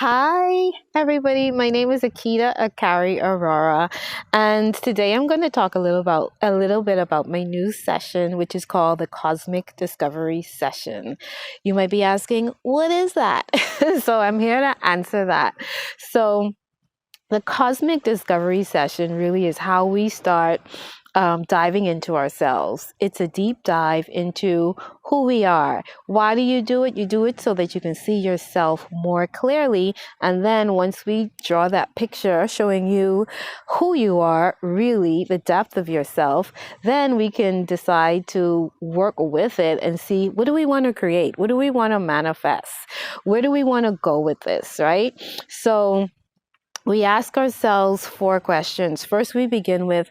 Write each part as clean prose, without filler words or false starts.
Hi, everybody. My name is Akeyta Akari Aurora, and today I'm going to talk a little bit about my new session, which is called the Cosmic Discovery Session. You might be asking, what is that? So I'm here to answer that. So the Cosmic Discovery Session really is how we start diving into ourselves. It's a deep dive into who we are. Why do you do it? You do it so that you can see yourself more clearly. And then once we draw that picture showing you who you are, really the depth of yourself, then we can decide to work with it and see, what do we want to create? What do we want to manifest? Where do we want to go with this, right? So we ask ourselves 4 questions. First, we begin with,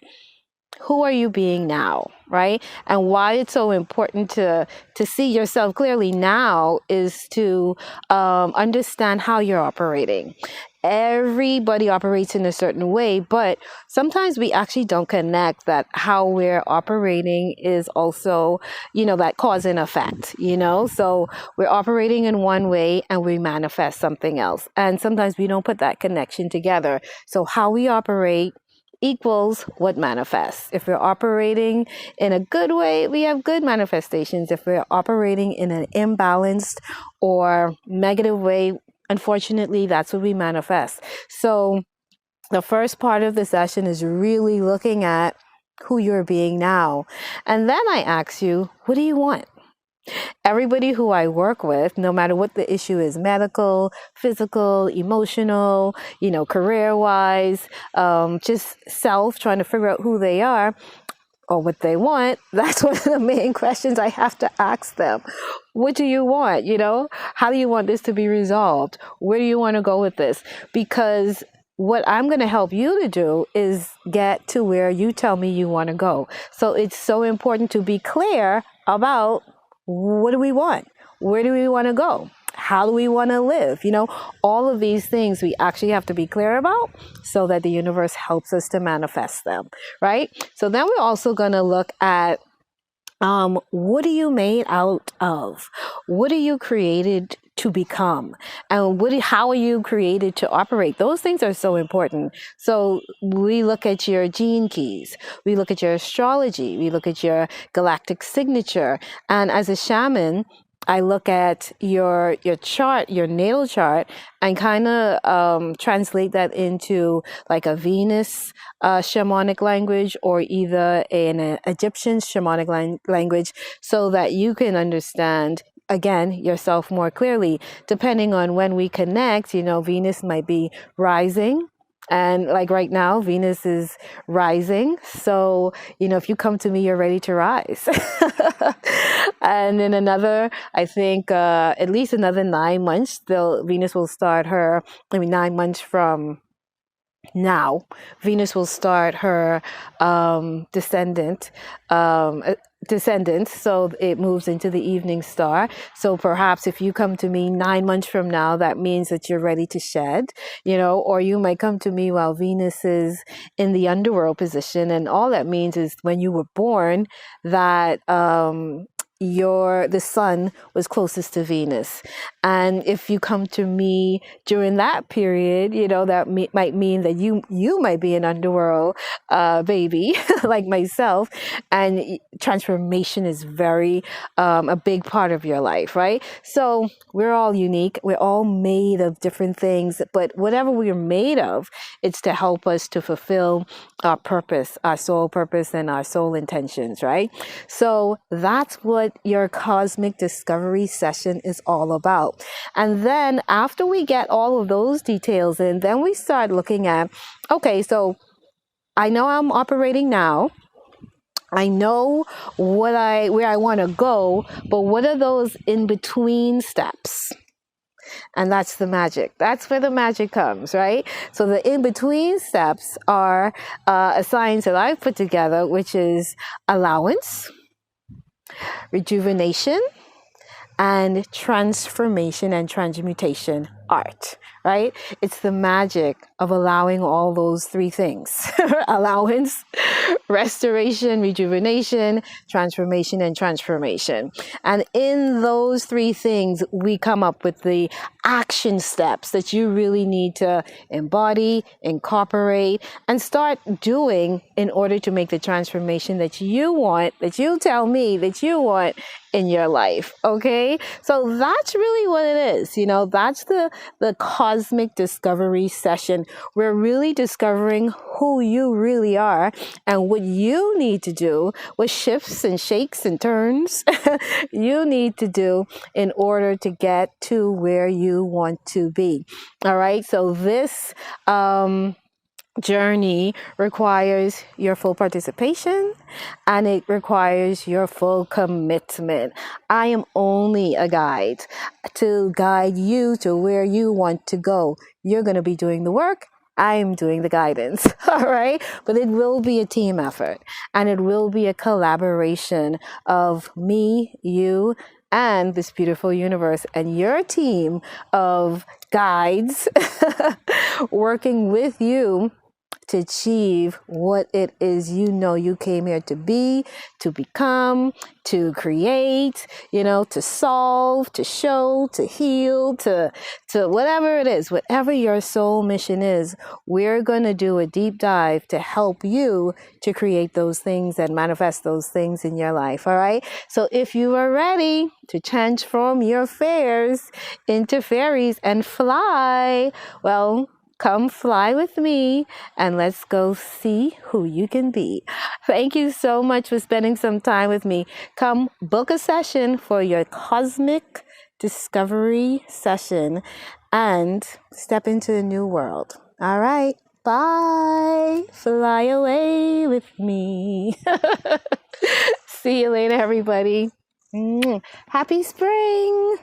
who are you being now, right? And why it's so important to see yourself clearly now is to understand how you're operating. Everybody operates in a certain way, but sometimes we actually don't connect that how we're operating is also, that cause and effect, So we're operating in one way and we manifest something else. And sometimes we don't put that connection together. So how we operate equals what manifests. If we're operating in a good way, we have good manifestations. If we're operating in an imbalanced or negative way, unfortunately, that's what we manifest. So the first part of the session is really looking at who you're being now. And then I ask you, what do you want? Everybody who I work with, no matter what the issue is, medical, physical, emotional, career-wise, just self, trying to figure out who they are or what they want, that's one of the main questions I have to ask them. What do you want? How do you want this to be resolved? Where do you want to go with this? Because what I'm going to help you to do is get to where you tell me you want to go. So it's so important to be clear about, what do we want? Where do we want to go? How do we want to live? All of these things we actually have to be clear about so that the universe helps us to manifest them, right? So then we're also going to look at what are you made out of? What are you created to become? And how are you created to operate? Those things are so important. So we look at your gene keys, we look at your astrology, we look at your galactic signature. And as a shaman, I look at your chart, your natal chart, and kind of translate that into like a Venus shamanic language or either an Egyptian shamanic language, so that you can understand, again, yourself more clearly. Depending on when we connect, Venus might be rising. And like right now, Venus is rising. So, if you come to me, you're ready to rise. And in I think, at least another 9 months, Venus will start 9 months from now, Venus will start her descendant. So it moves into the evening star. So perhaps if you come to me 9 months from now, that means that you're ready to shed, or you might come to me while Venus is in the underworld position. And all that means is when you were born, that the sun was closest to Venus. And if you come to me during that period, that might mean that you might be an underworld baby like myself. And transformation is very a big part of your life, right? So we're all unique. We're all made of different things, but whatever we're made of, it's to help us to fulfill our purpose, our soul purpose, and our soul intentions, right? So that's what your Cosmic Discovery Session is all about. And then after we get all of those details in, then we start looking at, okay, so I know I'm operating now. I know where I want to go, but what are those in between steps? And that's the magic. That's where the magic comes, right? So the in-between steps are a science that I've put together, which is allowance, rejuvenation, and transformation and transmutation art, right? It's the magic of allowing all those 3 things. Allowance, restoration, rejuvenation, transformation, and transformation. And in those 3 things, we come up with the action steps that you really need to embody, incorporate, and start doing in order to make the transformation that you want, that you tell me that you want in your life. Okay. So that's really what it is. That's the cosmic discovery session. We're really discovering who you really are and what you need to do, what shifts and shakes and turns you need to do in order to get to where you want to be. All right. So this, journey requires your full participation and it requires your full commitment. I am only a guide to guide you to where you want to go. You're going to be doing the work. I'm doing the guidance. All right. But it will be a team effort and it will be a collaboration of me, you, and this beautiful universe and your team of guides working with you to achieve what it is you came here to be, to become, to create, to solve, to show, to heal, to whatever it is, whatever your soul mission is, we're going to do a deep dive to help you to create those things and manifest those things in your life. All right. So if you are ready to transform your fears into fairies and fly, well, come fly with me and let's go see who you can be. Thank you so much for spending some time with me. Come book a session for your cosmic discovery session and step into a new world. All right. Bye. Fly away with me. See you later, everybody. Happy spring.